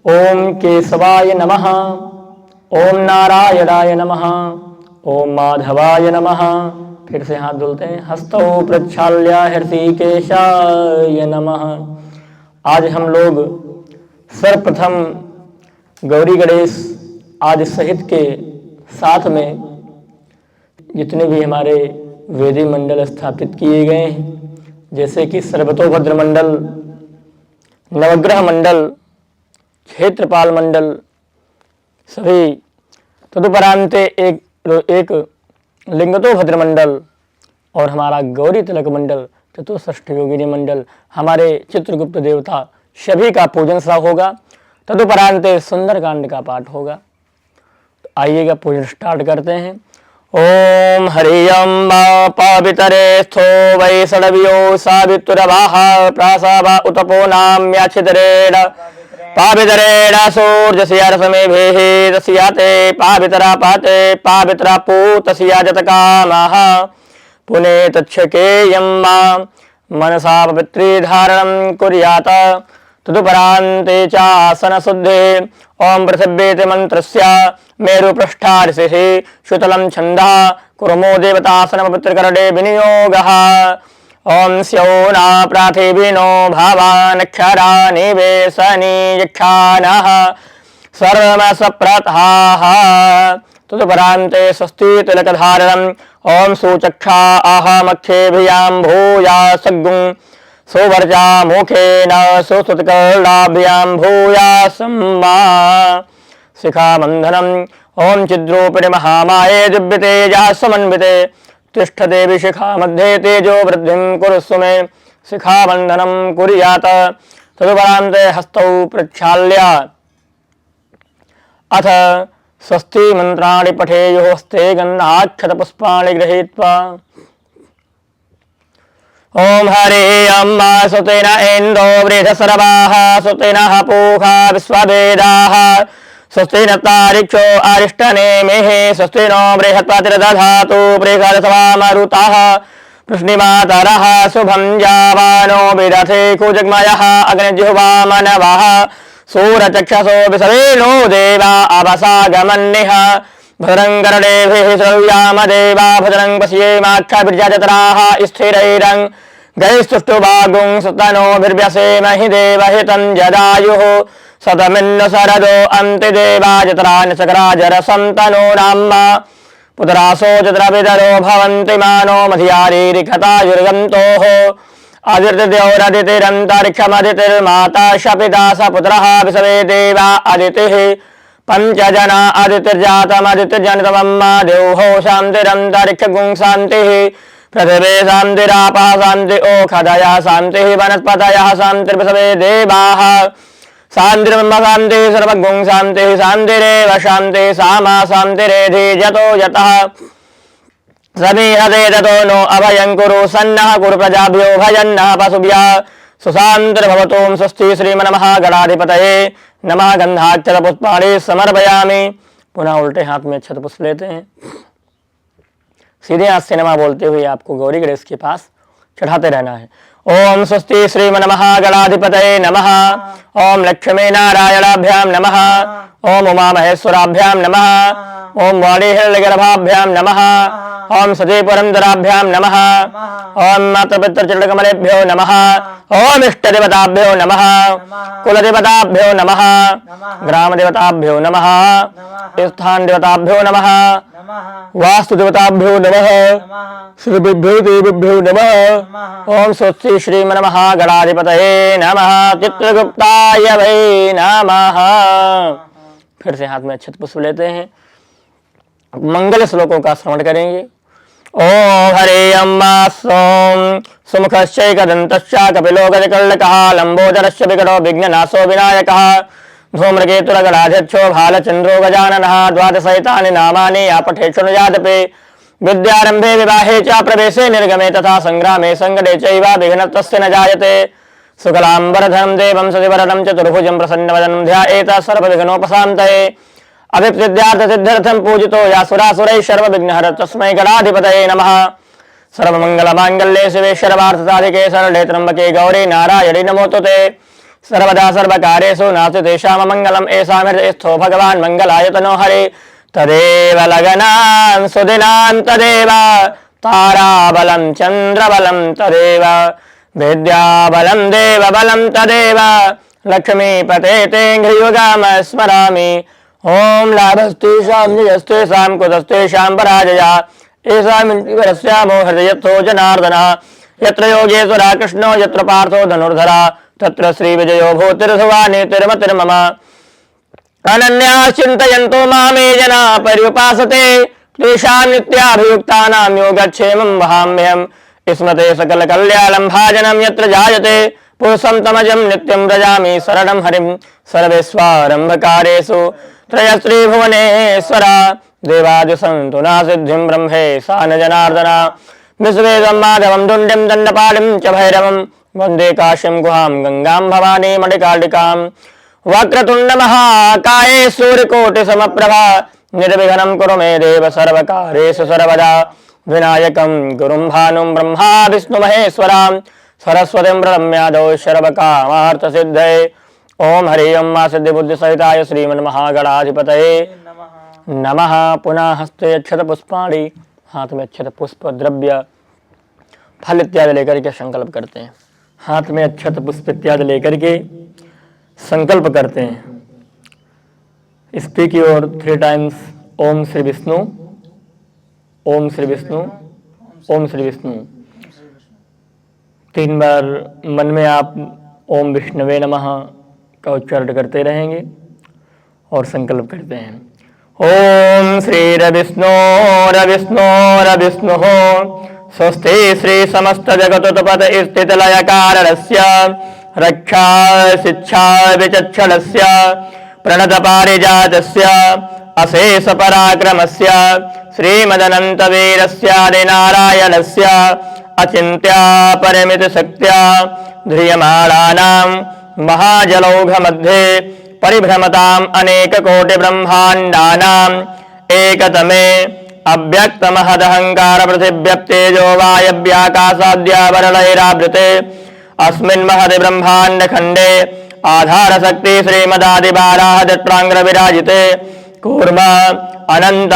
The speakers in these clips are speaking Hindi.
ओम केशवाय नमः। ओम नारायणाय नमः। ओम माधवाय नमः। फिर से हाथ धुलते हैं। हस्तौ प्रक्षाल्य हृषिकेशाय नमः। आज हम लोग सर्वप्रथम गौरी गणेश आदि सहित के साथ में जितने भी हमारे वेदी मंडल स्थापित किए गए हैं, जैसे कि सर्वतोभद्र मंडल, नवग्रह मंडल, क्षेत्रपाल मंडल, सभी तदुपरांते एक लिंगतोभद्र मंडल और हमारा गौरी तिलक मंडल, चतुष्षष्ठ योगिनी मंडल, हमारे चित्रगुप्त देवता सभी का पूजन सा होगा। तदुपरांते सुंदरकांड का पाठ होगा। तो आइएगा पूजन स्टार्ट करते हैं। ओम हरि अम्बा पावितरे स्थो वै षडवियो सावित्रुरवाह प्रासावा उत्पो नाम्याच्छिदरेण पावितरेण सूर्यस्यारसमेभिः तस्याते पावितरा पाते पावित्रा पूतस्या जतकामः पुने तच्छकेयं मनसा पवित्रीधारणं कुर्यात् तदुपरान्ते चासन शुद्धे ओम पृथिव्येति मंत्रस्य मेरुपृष्ठार्षिः शुतलं छन्दः कुर्मो देवतासन पवित्रकरणे विनियोगः। ओम स्योना प्राथिविनो भावानक्षरा निवेशनी यक्षानः सर्वमसप्रतः तदुपरान्ते स्वस्ति तिलकधारणम् ओम सुचक्षा आहमक्षेभियां भूया सग्गुं सुवर्जा मुखेन सुस्तुतिकर्णाभ्यां भूया सम्मा शिखाबन्धनम् ओम चिद्रूपिणि महामाये दिव्यतेजा समन्विते तिष्ठते विशिखा मध्ये तेजो वृद्धिं कुरुस्व मे शिखाबन्धनं कुर्यात्। तदुपरान्ते हस्तौ प्रक्षाल्य अथ स्वस्ति मंत्राणि पठेयुः हस्ते गन्धाक्षतपुष्पाणि गृहीत्वा ओम हरे अम्मा सुतेन इन्दो वृधसर्वाः सुतेन पूषा विश्ववेदाः स्वस्ति न तारिक्षो अरिष्टनेमिः स्वस्ति नो बृहस्पतिर्दधातु बृहस्पतिर्मरुतः वृष्णिमातरः शुभं जावानो विदधे कुजग्मयः अग्निजिह्वामनवः सूरचक्षसो विसवेनो देवा अवसागमन्निः भद्रं कर्णेभिः श्रव्याम देवा भद्रं पश्येमाक्षभिर्यजत्राः स्थिरैरं गैस्तुष्टुभागुं सतनोभिर्व्यसेमहि देवहितं जदायुः शतमिन्न शरदो अन्ति देवा जत्रानि सकराजरसं तनूनाम्मा पुत्रासो जत्रविदरो भवन्ति मानो मधियारीरिखतायुर्गन्तोः आदित्यद्यौरदितिरन्तरिक्षमदितिर्माता शपिता स पुत्रः विसवे देवा अदितिः पंचजना आदित्यजातमदित्यजनितमम्मा देवो शान्तिरन्तरिक्षगुं शान्तिः पृथिवी शान्तिरापः शान्ति ओषधयः शान्तिः वनस्पतयः शान्तिर्विसवे देवाः शान्तिर्ब्रह्म शान्तिः सर्वगुं शान्तिः शान्तिरेव शान्तिः सामा शान्तिरेधि यतो यतः समीहते ततो नो अभयं कुरु सन्नः कुरु प्रजाभ्यो भयन्नः पशुभ्यः सुशान्तिर्भवतु। स्वस्ति श्रीमन्महागणाधिपतये नमः। गन्धाक्षतपुष्पाणि समर्पयामि। पुनः उल्टे हाथ में अक्षत पुष्प लेते हैं। सीधे हाथ से नमः बोलते हुए आपको गौरी गणेश के पास चढ़ाते रहना है। ओम स्वस्ति श्रीमन्महागणाधिपतये नमः। ओम लक्ष्मी नारायणाभ्यां नमः। ओम उमा महेश्वराभ्यां नमः। ओम वाणी हिरण्यगर्भाभ्यां नमः। ओम सती पुरंदराभ्यां नमः। ओम मातृपितृचरणकमलेभ्यो नमः। ओम इष्टदेवताभ्यो नमः। कुलदेवताभ्यो नमः। ग्रामदेवताभ्यो नमः। स्थान देवताभ्यो नमः। वास्तुदेवताभ्यो नमः। श्रीभ्यो देवेभ्यो नमः। ओम स्वस्ति श्रीमन्महागणाधिपतये नमः। चित्रगुप्ताय वै नमः। फिर से हाथ में अक्षत पुष्प लेते हैं। मंगल श्लोकों का श्रवण करेंगे। ओम हरे अम्मा सोम सुमुखश्चैकदन्तश्च कपिलो गजकर्णकः लंबोदरस्य विकटो विघ्ननाशो विनायकः धूम्रकेतुरगणाध्यक्षो भालचन्द्रो गजाननः द्वादशैतानि नामानि या पठेत् शृणुयादपि विद्यारम्भे विवाहे च प्रवेशे निर्गमे तथा संग्रामे संकटे चैव विघ्नस्तस्य न जायते शुक्लाम्बरधरं देवं सतिवरदं चतुर्भुजं प्रसन्नवदनं ध्यायेत् सर्वविघ्नोपशान्तये अभिप्सिद्ध्यार्थसिद्ध्यर्थं पूजितो यासुरासुरैः सर्वविघ्नहर तस्मै गणाधिपतये नमः। सर्वमंगलमांगल्ये शिवे सर्वार्थसाधिके शरणे त्र्यंबके गौरी नारायणी नमोस्तुते। सर्वदा सर्वकार्येषु नास्ति तेषाम् अमङ्गलम् येषामिस्थो भगवान् मङ्गलायतनो हरे तदेव लगनान् सुदिनान् तदेव ताराबलं चन्द्रबलं तदेव विद्याबलं देवबलं तदेव लक्ष्मीपते तेऽङ्घ्रियुगाम स्मरामि ॐ लाभस्तेषां जयस्तेषां कुतस्तेषां पराजया येषामिन्द्रियस्यामो हृदयस्थो जनार्दनः यत्र योगेश्वरः कृष्णो यत्र पार्थो धनुर्धरा तत्र श्रीविजयो भूतिर्भुवा नीतिर्मतिर्मम अनन्याश्चिन्तयन्तो मामे जना पर्युपासते तेषां नित्याभियुक्तानां योगक्षेमं वहाम्यहम् स्मृते सकलकल्याणं भाजनं यत्र जायते पुरुषं तमजं नित्यं व्रजामि शरणं हरिं सर्वेष्वारम्भकारेषु त्रयस्त्रीभुवनेश्वर देवादिसन्तु नासिद्धिं ब्रह्मे सा न जनार्दना विश्वेदं माधवं दुण्डिं दण्डपाणिं च भैरवं वन्दे काशीं गुहां गङ्गां भवानी मणिकालिकां वक्रतुण्डमहाकाये सूर्यकोटिसमप्रभा निर्विघ्नं कुरु मे देव सर्वकार्येषु सर्वदा विनायकं गुरुं भानुं ब्रह्मा विष्णुमहेश्वरां सरस्वतीं प्रणम्यादौ सर्वकामार्थसिद्धये ओम हरि ओम मा सिद्धिबुद्धिसहिताय श्रीमन्महागणाधिपतये नमः। पुनः हस्ते अक्षत पुष्पाणि, हाथ में अक्षत पुष्प द्रव्य फल इत्यादि लेकर के संकल्प करते हैं। हाथ में अक्षत पुष्प इत्यादि लेकर के संकल्प करते हैं। स्पीक योर 3 टाइम्स ओम श्री विष्णु, ओम श्री विष्णु, ओम श्री विष्णु। 3 बार मन में आप ओम विष्णुवे नमः का उच्चारण करते रहेंगे और संकल्प करते हैं। ओम श्री रविष्णु रविष्णु रविष्णु स्वस्ति श्री समस्त जगतोत्पत स्थित लय कारणस्य रक्षा शिक्षा विचक्षणस्य प्रणत पारिजातस्य अशेष पराक्रमस्य श्रीमदनंत वीरस्यादि नारायणस्य अचिन्त्या परिमित शक्त्या ध्रियमाणानां महाजलौघ मध्ये परिभ्रमताम् अनेक कोटि ब्रह्माण्डानाम् एकतमे अव्यक्त महदहंकार पृथिव्यप्तेजो वायव्याकाशाद्यावरणैरावृते अस्मिन् महदि ब्रह्माण्ड खण्डे आधार शक्ति श्रीमदादि बाराह दट्रांग्र विराजिते कूर्म अनंत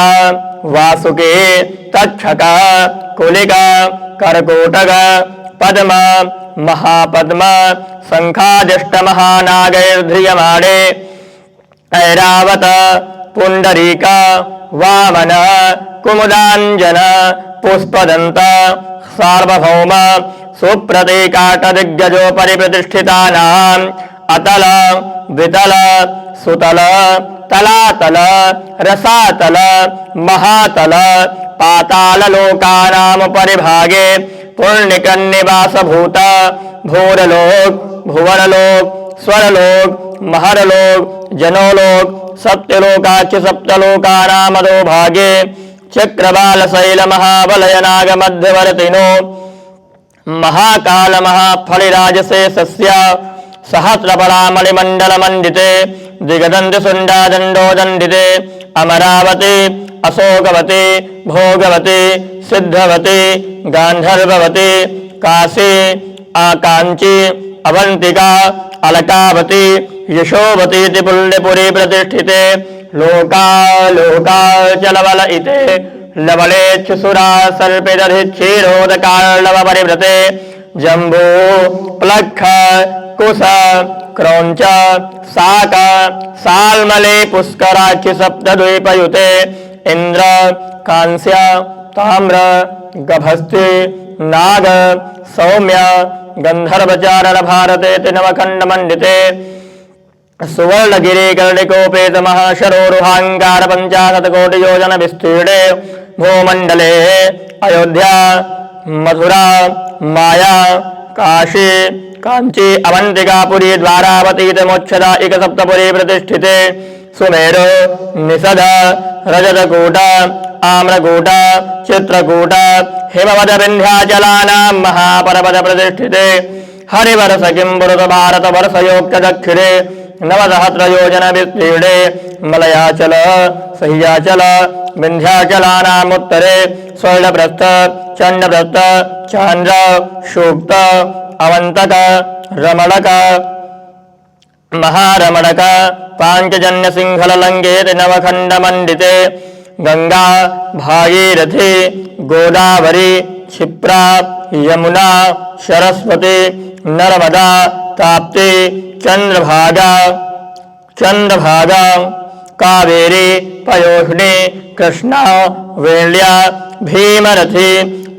वासुके तक्षक कुलिक करकोटक पद्म महापद्म शंखादिष्ट महानागैर्ध्रियमाणे ऐरावत पुंडरीक वामन कुमुदांजन पुष्पदंत सार्वभौम सुप्रतीकाटदिग्गजो परिप्रतिष्ठितानां अतल वितल सुतल तलातल रसातल महातल पाताल लोकानां परिभागे पुण्यकन्निवास भूत भूरलोक भुवनलोक स्वरलोक महरलोक जनोलोक सप्तलोकाख्य सप्तलोकानां अधोभागे चक्रवाल शैल महाबलय नाग मध्यवर्तिनो महाकाल महाफलिराजशेषस्य सहस्रपड़ा मणिमंडल मंडिते दिगदंत सुंडा दंडो दंडिते अमरावती अशोकवती भोगवती सिद्धवती गांधर्ववती काशी आकांची अवंतिका अलकावती यशोवती पुण्यपुरी प्रतिष्ठिते लोका लोका चलवल इते लवलेच्छुसुरा सर्पिदधिच्छीरोदकार्णव परिव्रते जम्बू प्लक्ष कुश क्रौंच साक साल्मले पुष्कराख्य सप्तद्वीपयुते इंद्र कांस्य ताम्र गभस्ति नाग सौम्य गंधर्वचारण भारते नवखंड मंडिते सुवर्णगिरी कर्णिकोपेत महाशरोरुहांगार 50 कोटि योजन विस्तीर्णे भूमंडले अयोध्या मथुरा माया काशी कांची अवंतिकापुरी द्वारावती मोक्षदा एक सप्तपुरी प्रतिष्ठिते सुमेरु निषद रजतकूट आम्रकूट चित्रकूट हिमवद विंध्याचलानां महापर्वत प्रतिष्ठिते हरिवर्ष किंबुरुत भारत वर्षयोक्त दक्षिणे नवसहस्र योजन विस्तीर्णे मलयाचल सह्याचल विंध्याचलानामुत्तरे स्वर्णप्रस्थ चंडप्रस्थ चांद्र सूक्त अवंतक रमणक महारमणक पांचजन्य सिंहल लंकेत नवखंड मंडिते गंगा भागीरथी गोदावरी क्षिप्रा यमुना सरस्वती नर्मदा ताप्ती चंद्रभागा कावेरी पयोष्णी कृष्णा वेल्या भीमरथी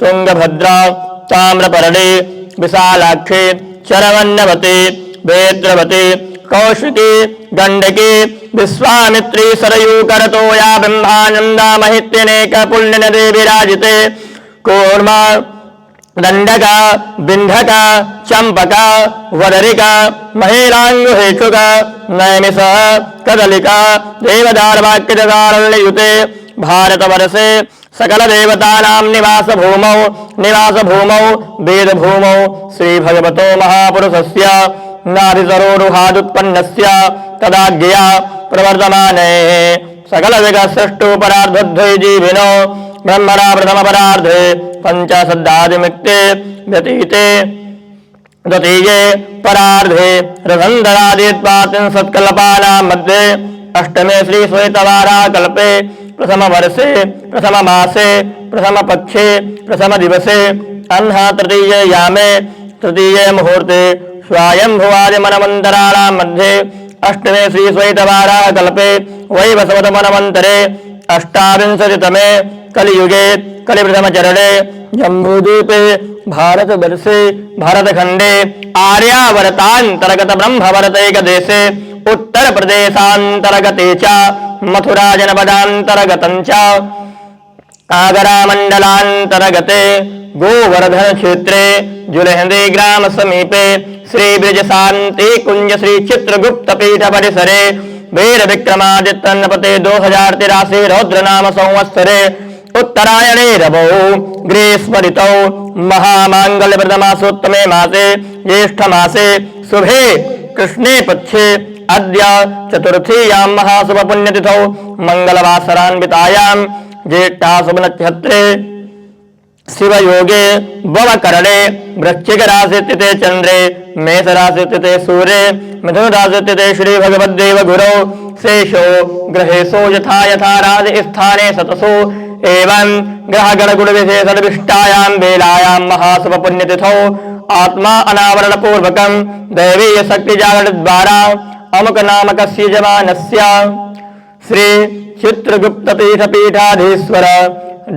तुंगभद्रा ताम्रपर्णी विशालाक्षी चरवन्नवती वेत्रवती कौशिकी गंडकी विश्वामित्री सरयू करतोया ब्रह्मानंदा महित्यनेक पुण्यनदी विराजिते कूर्मा दंडका बिंधका चंपका वदरिका महिलांगुहेक्षुका नैमिष कदलिका देवदारवाक्यदारण्ययुते भारतवर्षे सकल देवतानां निवास भूमौ वेद भूमौ श्री भगवतो महापुरुषस्य नाभिसरोरुहादुत्पन्नस्य तदाज्ञया प्रवर्तमाने सकल जगत्सृष्टोपरार्धद्वैजीविनो ब्रह्मणा प्रथम परार्धे पंचशद्दादिमुक्ते व्यतीते द्वितीये परार्धे रसंधरादित्वात्रिंशत्कल्पानां मध्ये अष्टमे श्री श्वेतवारा कल्पे प्रथम वर्षे प्रथम मासे प्रथम पक्षे प्रथम दिवसे अन्ह तृतीय यामे तृतीय मुहूर्ते स्वायंभुवादि मनमंतराणां मध्ये अष्टमे श्री श्वेतवारा कल्पे वैवस्वत मनमंतरे अष्टाविंशतितमे कलियुगे कलिप्रथमचरणे जम्बूद्वीपे भारतवर्षे भारतखंडे आर्यावर्तांतर्गत ब्रह्मवर्तैक देशे उत्तर प्रदेशांतर्गते च मथुरा जनपदांतर्गतं च आगरा मंडलांतर्गते गोवर्धन क्षेत्रे जुलहंदी ग्राम समीपे श्री ब्रज शांति कुंज श्री चित्रगुप्त पीठ परिसरे वीर विक्रमादित्य नपते 2083 रौद्र नाम संवत्सरे उत्तरायणे रवौ ग्रीष्मऋतौ महामांगल्य प्रथमासोत्तमे मासे ज्येष्ठ मासे शुभे कृष्णे पक्षे अद्य चतुर्थीयां महाशुभ पुण्यतिथौ मंगलवासरान्वितायां ज्येष्ठाशुभ नक्षत्रे शिवयोगे भवकरणे वृश्चिक राशि स्थिते चंद्रे मेष राशि स्थिते सूर्ये मिथुन राशि स्थिते श्री भगवद्देव गुरौ शेषो ग्रहेशो यथा यथा राज स्थाने सतसो एवं ग्रह गण गुण विशेषण विष्टायां वेलायां महाशुभ पुण्यतिथौ आत्मा अनावरण पूर्वकं दैवीय शक्ति जागरण द्वारा अमुक नामकस्य यजमानस्य श्री चित्रगुप्त पीठ पीठाधीश्वर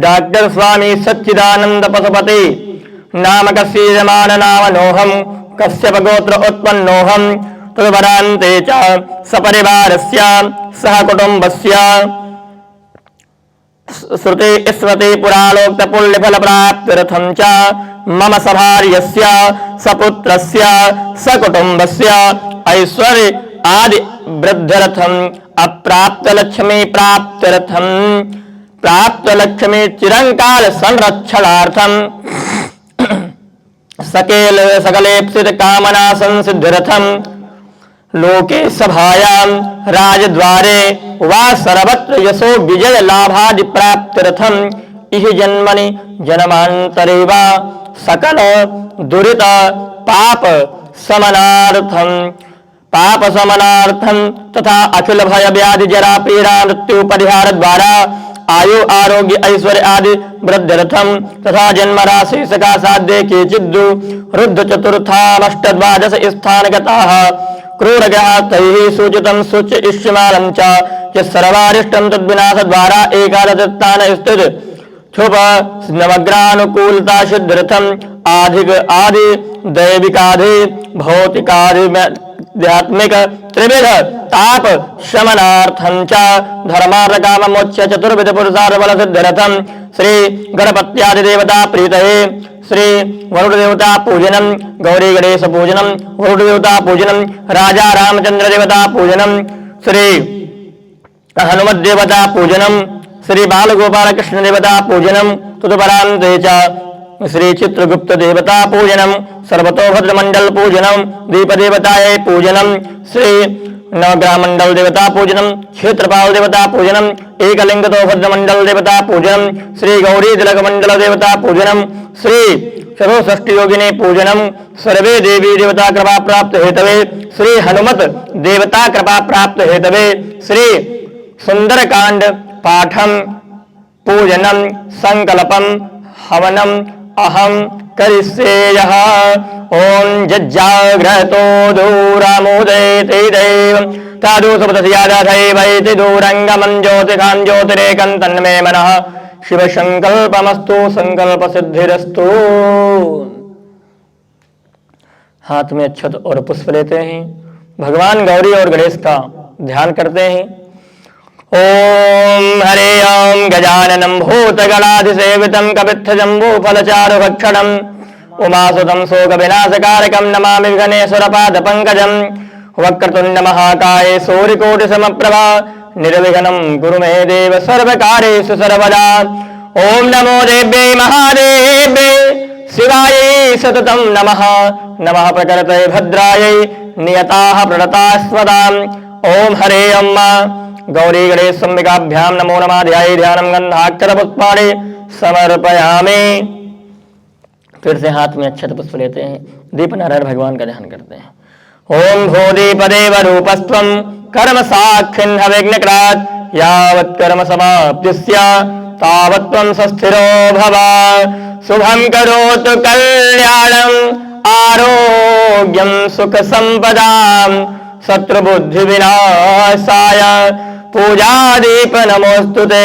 डॉक्टर स्वामी सच्चिदानंद पशुपति नामकस्य यजमान नामनोहं कश्यप गोत्र उत्पन्नोहं तदुपरान्ते च सपरिवारस्य सह कुटुम्बस्य श्रुति स्मृति पुराणोक्त पुण्यफल प्राप्त्यर्थं च मम सभार्यस्य सपुत्रस्य सकुटुम्बस्य ऐश्वर्य आदि वृद्ध्यर्थं अप्राप्त लक्ष्मी प्राप्त्यर्थं प्राप्त लक्ष्मी चिरंकाल संरक्षणार्थं सकलेप्सित कामना संसिद्ध्यर्थं लोके सभायां राजद्वारे वा सर्वत्र यशो विजय लाभादि प्राप्त्यर्थं इह जन्मनि जन्मान्तरे वा सकल दुरित पाप समनार्थं तथा अखिल भय व्याधि जरा पीड़ा मृत्यु परिहार द्वारा आयु आरोग्य ऐश्वर्य आदि वृद्ध्यर्थं तथा जन्म राशि सका साध्य केचिद्दु रुद्ध चतुर्थामष्टद्वादश स्थानगताः क्रूरगः तैः सूचितं सूच्य इष्यमानं च यस्सर्वारिष्टं तद्विनाश द्वारा एकादशस्थान स्थित क्षुभ नवग्रहानुकूलता सिद्ध्यर्थं आधिक आदि दैविकादि भौतिकादि आध्यात्मिक त्रिविध ताप शमनार्थं च धर्मार्थ काम मोक्ष चतुर्विध पुरुषार्थ बल सिद्ध्यर्थं श्री गणपत्यादि देवता प्रीतये श्री वरुण देवता पूजनम गौरी गणेश पूजनम वरुण देवता पूजनम राजा रामचंद्र देवता पूजनम श्री हनुमत देवता पूजनम श्री बाल गोपाल कृष्ण देवता पूजनम तदुपरान्ते च श्री चित्रगुप्त देवता पूजनम सर्वतोभद्र मंडल पूजनम दीप देवताये पूजनम श्री नवग्रह मंडल देवता पूजनम क्षेत्रपाल देवता पूजनम एकलिंग भद्र मंडल देवता पूजनम श्री गौरी तिलक मंडल देवता पूजनम श्री चतुष्षष्टि योगिने पूजनम सर्वे देवी देवता कृपा प्राप्त हेतवे श्री हनुमत देवता कृपा प्राप्त हेतवे श्री सुंदरकांड पाठम पूजनम संकल्पम हवनम अहम करिष्येयः। ओम जज्जाग्रतो दूरमुदयते देवं तादु सुपतस्यादथैवैति दूरंगमं ज्योतिषां ज्योतिरेकं तन्मे मनः शिव संकल्पमस्तु संकल्प सिद्धिरस्तु। हाथ में अक्षत और पुष्प लेते हैं, भगवान गौरी और गणेश का ध्यान करते हैं। ओम हरे ओम गजाननं भूतगणाधिसेवितं कपित्थजम्बूफलचारुभक्षणं उमासुतं शोकविनाशकारकं नमामि विघ्नेश्वरपादपङ्कजं। वक्रतुण्ड महाकाय सूर्यकोटिसमप्रभा निर्विघ्नं कुरु मे देव सर्वकार्येषु सर्वदा। ओम नमो देव्यै महादेव्यै शिवायै सततं नमः। नमः प्रकृतये भद्रायै नियताः प्रणतास्वदाम्। ओम हरे अम्मा गौरी गणेश अंबिकाभ्याम नमो नमः। ध्याये ध्यानं गन्धाक्षर पुष्पाणि समर्पयामि। फिर से हाथ में अक्षत पुष्प लेते हैं, दीप नारायण भगवान का ध्यान करते हैं। ओम भूदीपदेव रूपस्त्वं कर्म साक्षिन् हविघ्नक्रात् यावत् कर्म समाप्तिस्य तावत् त्वं स्थिरो भव। शुभं करोतु कल्याणं आरोग्यं सुख संपदां शत्रुबुद्धि विनाशाय पूजादीप नमोस्तुते।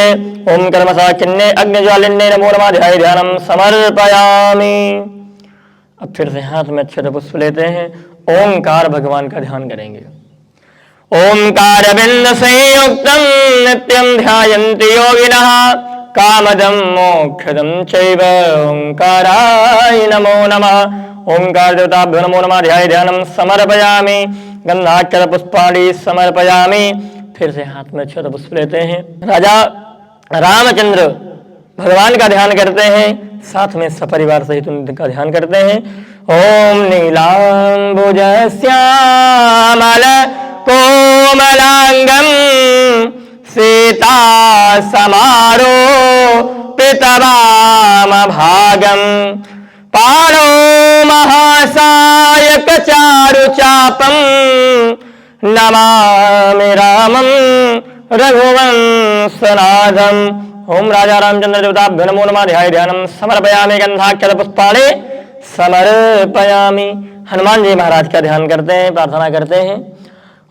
ओम कर्म साक्षिण्ये अग्निज्वालिन्ये नमो नमः। ध्याये ध्यानं समर्पयामि। अब फिर से हाथ में अक्षत पुष्प लेते हैं, ओंकार भगवान का ध्यान करेंगे। ओंकार बिंद संयुक्तं नित्यं ध्यायन्ति योगिनः कामदं मोक्षदं चैव ओंकाराय नमो नमः। ओंकार देवताभ्यो नमो नमः। ध्याये ध्यानं समर्पयामि। गंधाक्षर पुष्पाणि समर्पयामि। फिर से हाथ में अक्षत पुष्प लेते हैं, राजा रामचंद्र भगवान का ध्यान करते हैं, साथ में सपरिवार सहित उनका ध्यान करते हैं। ओम नीलांबुज श्यामल कोमलांगम सीता समारो पितवाम भागम पाणो महासायक चारु चापम नमामि रामं रघुवंशनाथम। ओम राजा रामचंद्र देवताभ्यो नमो नमः। ध्याये ध्यानं समर्पयामि। गंधाक्षर पुष्पाणि समर्पयामि। हनुमान जी महाराज का ध्यान करते हैं, प्रार्थना करते हैं।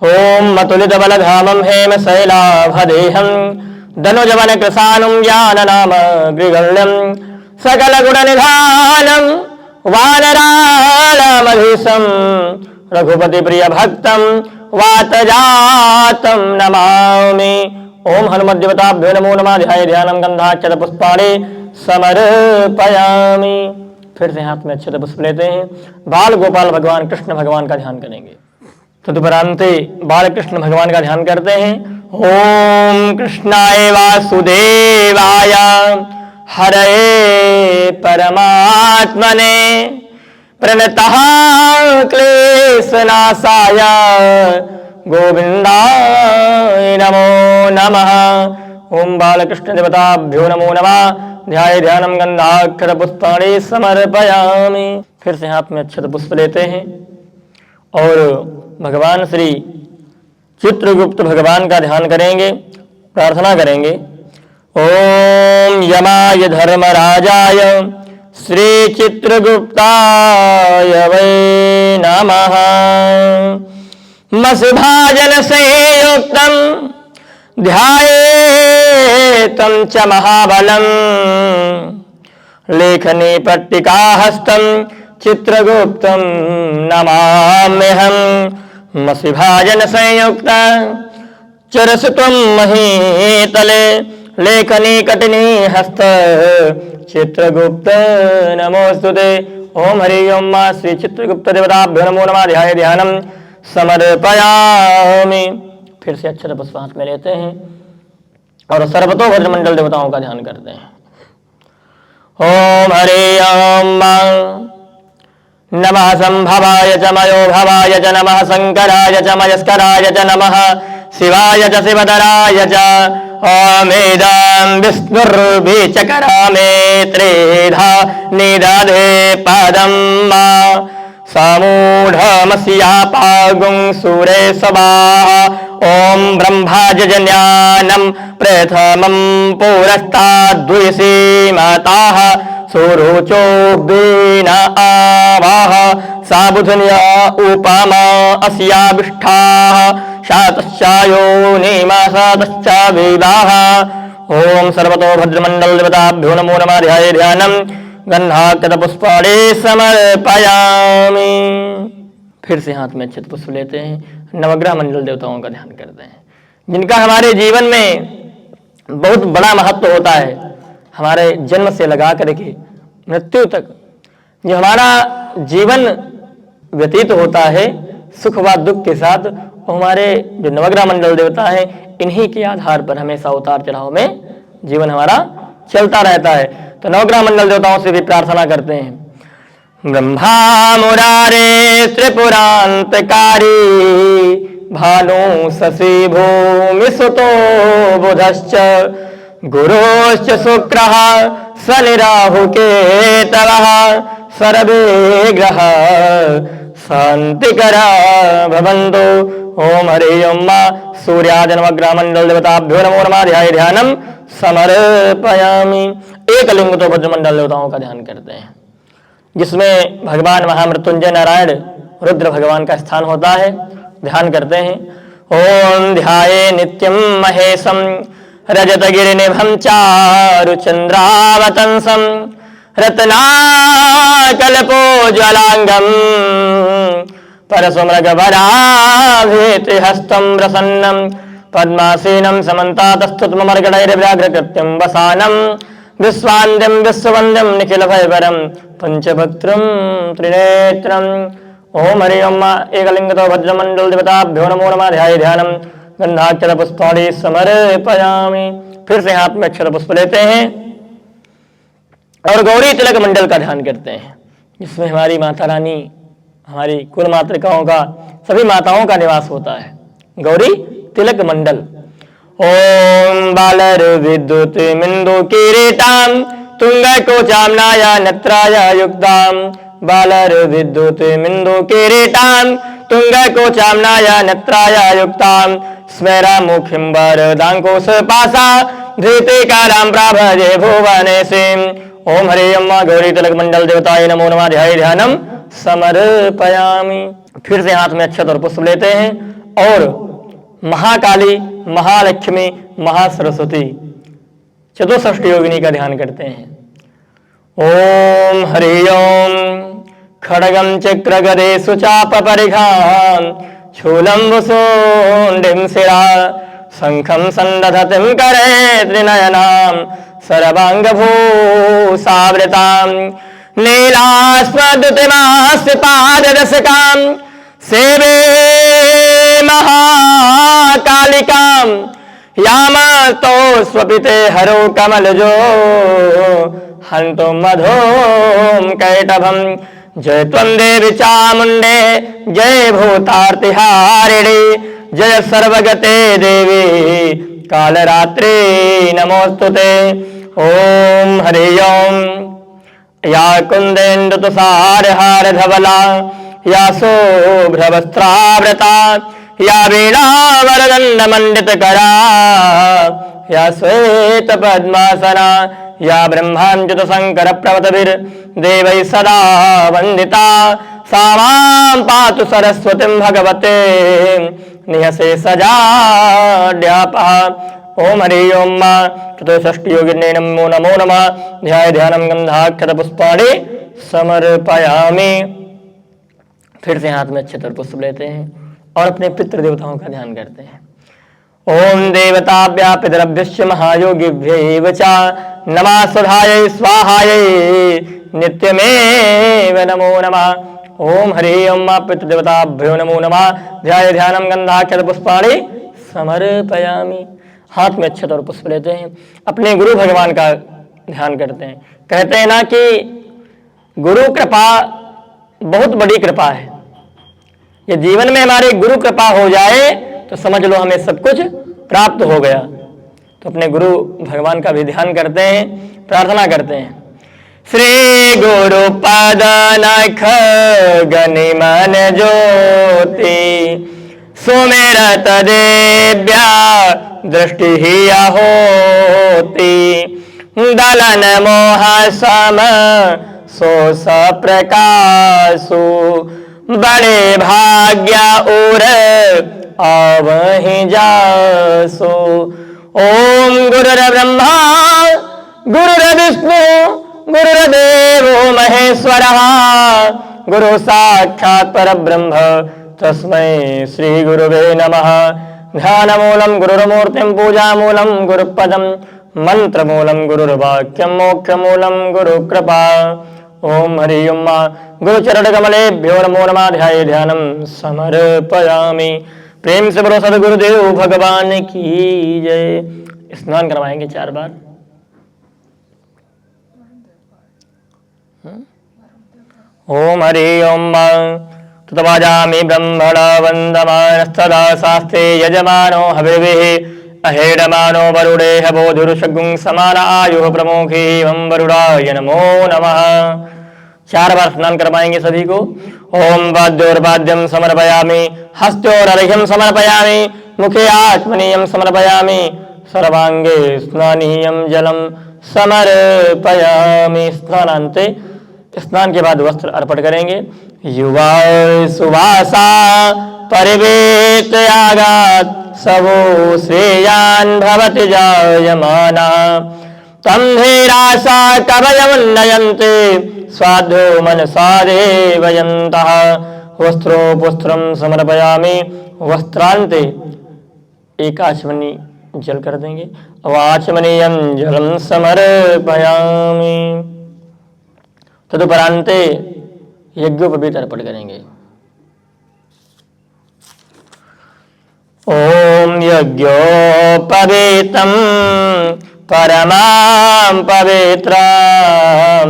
ओम मतुलित बलधामं हेम शैलाभदेहं धनुजवन कृशानुं ज्ञाननाम गृगण्यं सकल गुण निधानं वानराणामधीशं रघुपति प्रिय भक्तं वातजातं नमामि। ओम हनुमत देवताभ्यो नमो नमः। ध्याये ध्यानं गंधाक्षत पुष्पाणि समर्पयामि। फिर से हाथ में अक्षत पुष्प लेते हैं, बाल गोपाल भगवान कृष्ण भगवान का ध्यान करेंगे। तदुपरांते बाल कृष्ण भगवान का ध्यान करते हैं। ओम कृष्णाय वासुदेवाय हरये परमात्मने प्रणतः क्लेशनाशाय गोविंदाय नमो नमः। ओम बालकृष्ण देवताभ्यो नमो नमः। ध्याये ध्यानं गंधाक्षर पुष्पाणि समर्पयामि। फिर से हाथ में अक्षत पुष्प लेते हैं और भगवान श्री चित्रगुप्त भगवान का ध्यान करेंगे, प्रार्थना करेंगे। ओम यमाय धर्मराजाय श्री चित्रगुप्ताय वै नमः। मसुभाजन संयुक्तं ध्यायेतं च महाबलं लेखनी पट्टिका हस्तं चित्रगुप्तं नमाम्यहं। मसुभाजन संयुक्त चरसत्वं महीतले लेखनी कटिनी हस्त चित्रगुप्त नमोस्तुते। ओम हरि ओम श्री चित्रगुप्त देवताभ्यो नमो नमः। ध्याये ध्यानं समर्पयामि। फिर से अक्षत पुष्प हाथ में लेते हैं और सर्वतो भद्रमंडल देवताओं का ध्यान करते हैं। ओम हरि ओम नमः संभवाय च मयो भवाय च नमः शंकराय च मयस्कराय च नमः शिवाय च शिवधराय च ओमेदं विष्णुर्विचकरामे त्रिधा निदधे पदं मा समूढमस्यापागुं सुरे सवाः ॐ ब्रह्माजन्यानं प्रथमं पुरस्ताद्विसीमताः सुरुचो बीन आवाह साबुधन्या उपमा अस्याविष्ठाः शातश्चायो निमसतश्च वेदाः ओम सर्वतो भद्रमंडल देवताभ्यो नमो नमः ध्याये ध्यानम गंधाक्षतपुष्पाणि समर्पयामि। फिर से हाथ में अक्षत पुष्प लेते हैं, नवग्रह मंडल देवताओं का ध्यान करते हैं जिनका हमारे जीवन में बहुत बड़ा महत्व होता है। हमारे जन्म से लगा करके मृत्यु तक जो हमारा जीवन व्यतीत होता है सुख व दुख के साथ, वो हमारे जो नवग्रह मंडल देवता हैं इन्हीं के आधार पर हमेशा उतार चढ़ाव में जीवन हमारा चलता रहता है। तो नवग्रह मंडल देवताओं से भी प्रार्थना करते हैं। ब्रह्मा मुरारे त्रिपुरांतकारी भानु शशि भूमि सुतो बुधश्च गुरुश्च शुक्रः शनि राहु केतवः सर्वे ग्रह शांतिकरा भवन्तु। ओम हरि ओम सूर्यादि नवग्रह मंडल देवताभ्यो नमो नमः ध्याये ध्यानम समर्पयामि। एक लिंग तो ब्रह्मंडल देवताओं का ध्यान करते हैं जिसमें भगवान महामृत्युंजय नारायण रुद्र भगवान का स्थान होता है। ध्यान करते हैं। ओम ध्याये नित्यं महेशम रजतगिरिनिभं चारु चंद्रावतंसं रत्नाकल्पोज्ज्वलांगं परशुमृगवराभेति हस्तं प्रसन्नं पद्मासीनं समन्तातस्तुतमर्गणैर्व्याघ्रकृत्यं वसानं विश्वान्त्यं विश्ववन्द्यं निखिलभयवरं पंचभक्त्रं त्रिनेत्रम्। ओम हरि ओम एकलिंगतो भद्रमंडल देवताभ्यो नमो नमः ध्याये ध्यानम गंधाक्षतपुष्पाणि समर्पयामि। फिर से हाथ में अक्षत पुष्प लेते हैं और गौरी तिलक मंडल का ध्यान करते हैं जिसमें हमारी माता रानी हमारी कुल मातृकाओं का सभी माताओं का निवास होता है। गौरी तिलक मंडल। ओम बालर विद्युत मिंदु किरीटां तुंग कोचाम्नाय नत्राय युक्तां बालर विद्युत मिंदु किरीटां तुंग कोचाम्नाय नत्राय युक्तां स्मेरा मुखिं वरदांकोश पासा धृतिकारां प्राभजे भुवनेशीम्। ओम हरि ओम गौरी तिलक मंडल देवताय नमो नमः ध्याये ध्यानम समर्पयामि। फिर से हाथ में अक्षत और पुष्प लेते हैं और महाकाली महालक्ष्मी महासरस्वती चतुष्षष्ठी योगिनी का ध्यान करते हैं। ओम हरि ओम खड्गं चक्रगदे सुचाप परिघां शूलं वसुंडिं शिरा शंखं सन्दधतिं करे त्रिनयनां सर्वांगभूषावृतां नीलास्वद्युतिमास्यपाददशकां सेवे महाकालिकां यामतो स्वपिते हरो कमलजो हन्तु मधुं कैटभं। जय त्वं देवी चामुण्डे जय भूतार्तिहारिणी जय सर्वगते देवी कालरात्रि नमोस्तुते। ओम हरि ओम या कुन्देन्दुतुषारहारधवला या शुभ्रवस्त्रावृता या वीणावरदण्डमण्डितकरा या श्वेतपद्मासना या ब्रह्माञ्जुतशङ्करप्रभृतिभिर्देवैः सदा वन्दिता सा मां पातु सरस्वतीं भगवते निहसे सजाड्यापः। ओम हरि ओम चतुष्षष्ठी योगिने नमो नमो नमः ध्याये ध्यानम गंधाक्षतपुष्पाणि समर्पयामि। फिर से हाथ में अक्षत और पुष्प लेते हैं और अपने पितृ देवताओं का ध्यान करते हैं। ओम देवताभ्यः पितृभ्यश्च महायोगिभ्यैव च नमः स्वधायै स्वाहायै नित्यमेव नमो नमः। ओम हरि ओम पितृदेवताभ्यो नमो नमः ध्याये ध्यानम गंधाक्षतपुष्पाणि समर्पयामि। हाथ में अक्षत और पुष्प लेते हैं, अपने गुरु भगवान का ध्यान करते हैं। कहते हैं ना कि गुरु कृपा बहुत बड़ी कृपा है। ये जीवन में हमारे गुरु कृपा हो जाए तो समझ लो हमें सब कुछ प्राप्त हो गया। तो अपने गुरु भगवान का भी ध्यान करते हैं, प्रार्थना करते हैं। श्री गुरु पद नख गनि मन ज्योति सुमिरत देव्या दृष्टि ही होती दलन मोह सम सो प्रकाशु बड़े भाग्य उर आवहि जासु। ओम गुरुर्ब्रह्मा गुरुर्विष्णु गुरुर्देवो महेश्वरः गुरु साक्षात् परब्रह्म तस्मै श्री गुरुवे नमः। ध्यानमूलं गुरुर्मूर्तिं पूजामूलं गुरुपदं मंत्रमूलं गुरुर्वाक्यं मोक्षमूलं गुरुकृपा। ओम हरि ओम गुरुचरणकमलेभ्यो नमो नमः। ध्याये ध्यानं समर्पयामि। प्रेम से बोलो सद्गुरुदेव भगवान की जय। स्नान करवाएंगे 4 बार। ओम हरि ओम ततवाजामि ब्रह्मण वन्दमानस्तदा शास्त्रे यजमानो हविर्भिः अहेडमानो वरुणेह बोधुरुषगुं समान आयुः प्रमुखे एवं वरुणाय नमो नमः। 4 बार स्नान करवाएंगे सभी को। ओम वाद्योर्वाद्यं समर्पयामि हस्तोरर्घ्यं समर्पयामि मुखे आचमनीयं समर्पयामि सर्वांगे स्नानीयं जलं समर्पयामि। स्नानान्ते स्नान के बाद वस्त्र अर्पण करेंगे। युवा सुवासा परिवेत आगात सबो श्रेयान् भवति जायमाना तम धीरासा कवयमुन्नयन्ते स्वाधो मनसा देवयन्तः। वस्त्रोपुस्त्रं समर्पयामि वस्त्रान्ते एक आचमनी जल कर देंगे। अवाचमनीयं जलं समर्पयामि। तदुपरान्ते यज्ञोपवीत अर्पण करेंगे। ओम यज्ञोपवीतं परमां पवित्रां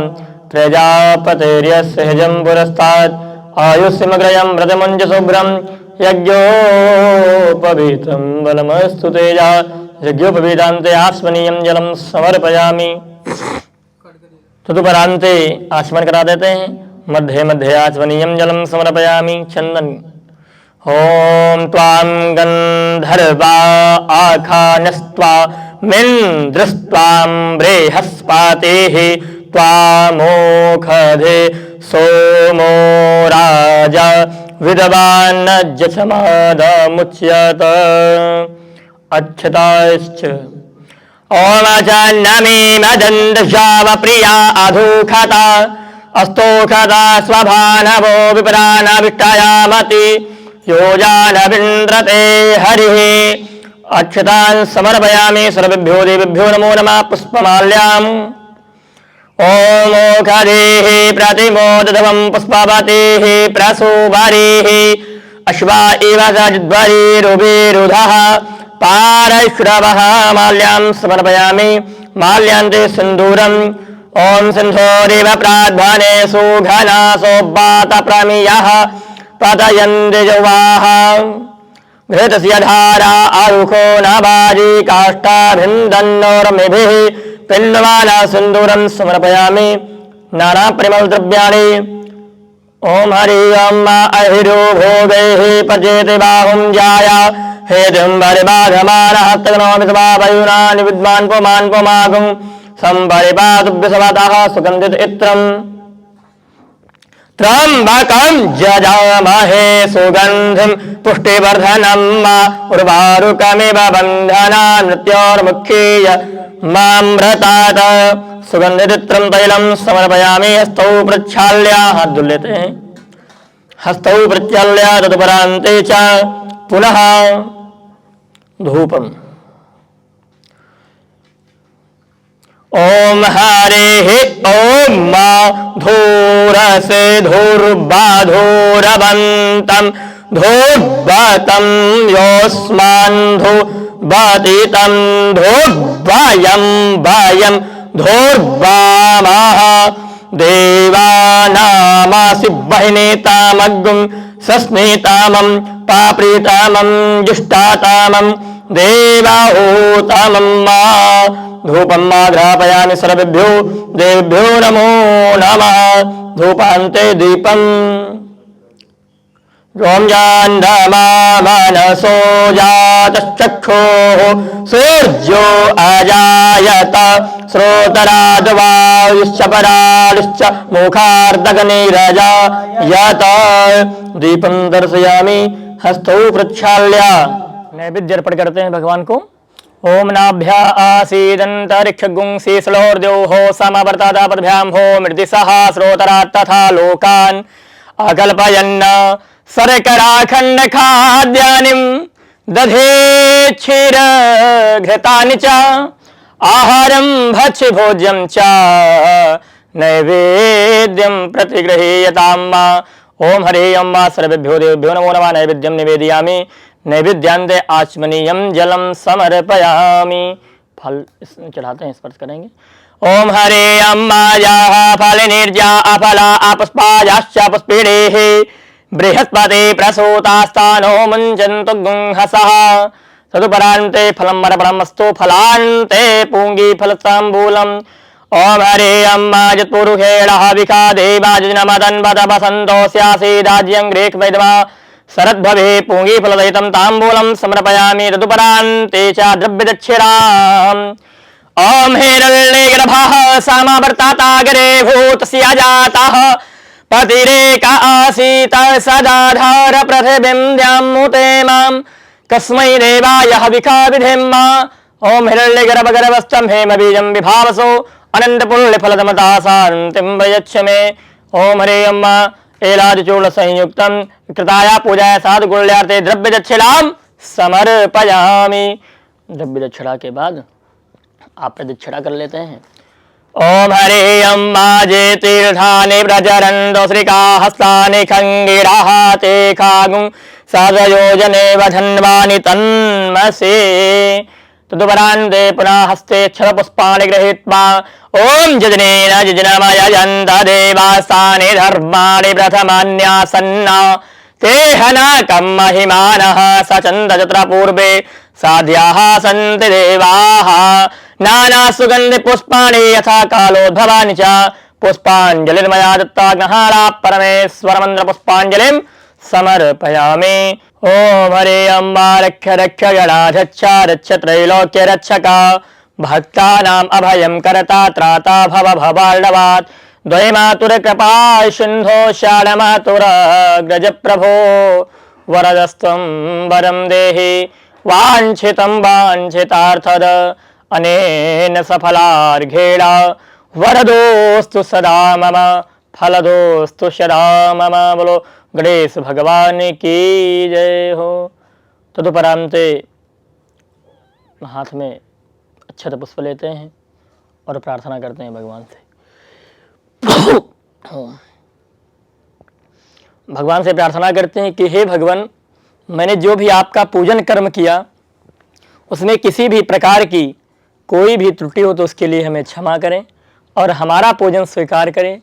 प्रजापतिर्यस्य हिजं पुरस्तात् आयुष्यमग्रयं व्रतमुञ्च शुभ्रं यज्ञोपवीतं बलमस्तु तेजा। यज्ञोपवीतान्ते आचमनीयं जलं समर्पयामि। तदुपरान्ते आचमन करा देते हैं। मध्ये मध्ये आचमनीयं जलं समर्पयामि। चंदन। ओम त्वां गन्धर्वा आखानस्त्वा मिन्द्रस्त्वां बृहस्पतिः त्वामोखधे सोमो राजा विद्वान् जसमादमुच्यत। अक्षताश्च ओम नमी मदन्दशाव प्रिया अधुखता अस्तोखता स्वभानवो विप्रानविष्टायामति योजानविन्द्रते हरिः। अक्षतान् समर्पयामि सर्वेभ्यो देवेभ्यो नमो नमः। पुष्पमाल्याम् ओम ओखदेः प्रतिमोदधवं पुष्पवतेः प्रसूवरेः अश्वा इव सज्वरीरुभिरुधः पारश्रवः। माल्यां समर्पयामि माल्यान्ते सिन्दूरम्। ओम सिन्धोरिव प्राध्वने सुघना सोब्बात प्रमियः पतयन्ति जवाः घृतस्य धारा आरुखो नवाजी काष्ठाभिन्दन्नोर्मिभिः पिण्डमाला सिन्दूरं समर्पयामि नाना परिमल द्रव्याणि। ओम हरि ओम अहिरो भोगैः पचेति बाहुं जाया हेदुम्बरिबाधमानः तग्नोमितवायुनानि विद्वान् पुमान् पुमागुं संपरिपातुभ्यसवतः सुगन्धित इत्रम् त्र्यम्बकं जजामहे सुगन्धिं पुष्टिवर्धनं उर्वारुकमिव बन्धनान् मृत्योर्मुख्येय मामृतात्। सुगन्धित्रं तैलं समर्पयामि। हस्तौ प्रक्षाल्य हाथ धुल लेते हैं। हस्तौ प्रक्षाल्य तदुपरान्ते च पुनः धूपम्। ओम हरे ओम धूरसे धूर्बाधूरवन्तं धूर्बतं योऽस्मान् धूर्बतितं धूर्भयं भयं धूर्वामः देवानामासि वह्नेतामग्गुं सस्नेतामं पाप्रीतामं जुष्टातामं देवाहूतमम्मा धूपं ग्रापयामि सर्वेभ्यो देवेभ्यो नमो नमः धूपान्ते दीपम् ॐ जान्धमा मनसो जातश्चक्षुः सूर्यो अजायत श्रोतराद्वायुश्च पराश्च मुखार्दगनिरजायत दीपं दर्शयामि हस्तौ प्रक्षाल्य नैवेद्य अर्पण करते हैं भगवान को। ओम नाभ्या आसीदन्तरिक्षगुंसि श्लोर्द्योः समवर्तदापद्भ्यां हो मृदिसः श्रोतरात् तथा लोकान् अकल्पयन्न शर्कराखंड खाद्यानिं दधे घृतानि च आहारं भक्ष्य भोज्यं च नैवेद्यं प्रतिगृहीयतां मा। ओम हरे अम्मा सर्वेभ्यो देवेभ्यो नमो नमः नैवेद्यं निवेदयामि नैवेद्यान्ते आचमनीयं जलं समर्पयामि। फल चढ़ाते हैं स्पर्श करेंगे। ओम हरे अम्मा याः फलनिर्जा अफला अपस्पायाश्च पुष्पिणेः बृहस्पति प्रसूतास्तानो मुञ्चन्तु गुंहसः तदुपरान्ते फलं मरपणमस्तु फलान्ते पूंगी फलताम्बूलम्। ओम हरे अम्मा यत्पुरुषेणः विखा देवाजनमदन्वद वसन्तोऽस्यासीदाज्यं ग्रेक्वैदवा शरद्भवे पूंगी फलदयितं ताम्बूलं समर्पयामि तदुपरान्ते च द्रव्यदक्षिणाम्। ओम हिरण्यगर्भः समवर्ततागरे भूतस्य जातः पतिरेक आसीत सदाधार पृथिवीं द्यामुते मां कस्मै देवाय हविषा विधेम। ओम हिरण्यगर्भगर्भस्थं हेमबीजं विभावसो अनन्तपुल्यफलदमदासान्तिं प्रयच्छ मे। ओम हरे अम्मा एलादिचूर्ण संयुक्तं कृताया पूजाया साधुगुण्यार्थे द्रव्यदक्षिणां समर्पयामि। द्रव्यदक्षिणा के बाद आप प्रदक्षिणा कर लेते हैं। ओम हरे अम्मा जे तीर्थानि प्रचरन्तो श्रीकाहस्तानि खङ्गिराः ते खागुं साधयोजने वधन्वानि तन्मसे तदुपरान्ते पुनः हस्ते क्षरपुष्पाणि गृहीत्वा ओम जजनेन जजनमयजन्त देवास्तानि धर्माणि प्रथमान्यासन्ना ते हनकं महिमानः सचन्द तत्र पूर्वे साध्याः सन्ति देवाः नाना सुगंधि पुष्पाणि यथा कालोद्भवानि च पुष्पाञ्जलिर्मया दत्ता गहारा परमेश्वर मंत्र पुष्पाञ्जलिं समर्पयामि। ओम हरे अम्बा रक्ष रक्ष गणाध्यक्ष रक्ष त्रैलोक्य रक्षका भक्तानाम् अभयं करता त्राता भव भवार्णवात् द्वयमातुर कृपा सिन्धो शालमातुर ग्रज प्रभो वरदस्त्वं वरं देहि वाञ्छितं वाञ्छितार्थद अनेन सफलार्घेण वरदोस्तु सदा मम फलदोस्तु सदा मम। बोलो गणेश भगवान की जय हो। तदुपरांते हाथ में अक्षत पुष्प लेते हैं और प्रार्थना करते हैं भगवान से। भगवान से प्रार्थना करते हैं कि हे भगवान, मैंने जो भी आपका पूजन कर्म किया उसमें किसी भी प्रकार की कोई भी त्रुटि हो तो उसके लिए हमें क्षमा करें और हमारा पूजन स्वीकार करें,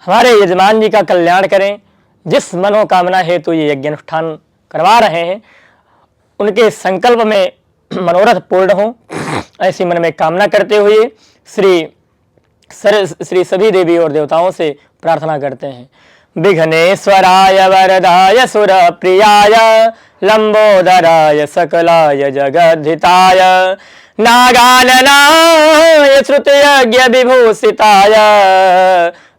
हमारे यजमान जी का कल्याण करें। जिस मनोकामना हेतु ये यज्ञ अनुष्ठान करवा रहे हैं उनके संकल्प में मनोरथ पूर्ण हो, ऐसी मन में कामना करते हुए श्री सभी देवी और देवताओं से प्रार्थना करते हैं। विघ्नेश्वराय वरदाय सुरप्रियाय लंबोदराय सकलाय जगद्धिताय नागाननाय श्रुतयज्ञ विभूषिताय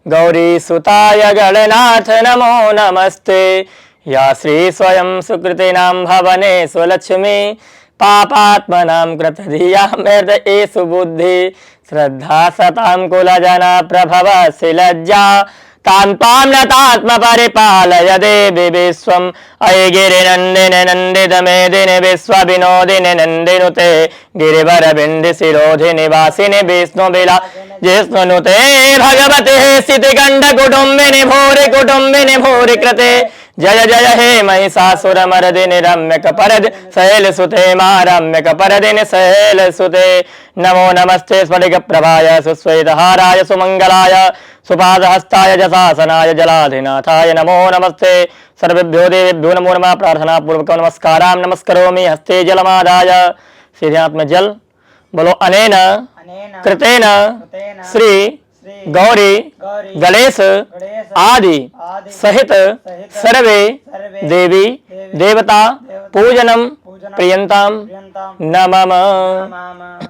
गौरीसुताय गणनाथ नमो नमस्ते। या श्री स्वयं सुकृतिनां भवने स्वलक्ष्मी पापात्मनां कृतधिया मृदयेषु बुद्धि श्रद्धा सतां कुलजना प्रभव शिलज्जा तां पाम्नतात्म परिपालय देवी विश्वम् अये गिरिनन्दिन नन्दित मेदिनि विश्व विनोदिनि नन्दिनुते गिरिवर बिन्द शिरोधिनि वासिनि विष्णु बिला जिष्णुनुते भगवते सितिकण्ठ कुटुम्बिनि भूरि कृते जय जय हे महिषासुरमर्दिनि रम्यकपरद शैलसुते मा रम्यकपरदिनि शैलसुते नमो नमस्ते स्फटिकप्रभाय सुश्वेतहाराय सुमंगलाय सुपादहस्ताय जशासनाय जलाधिनाथाय नमो नमस्ते सर्वेभ्यो देवेभ्यो नमो नमः प्रार्थना पूर्वक नमस्कारां नमस्करोमि हस्ते जलमादाय सीधे हाथ में जल बोलो अनेन कृतेन श्री गौरी गणेश आदि सहित सर्वे देवी देवता पूजनम प्रियंताम नमः।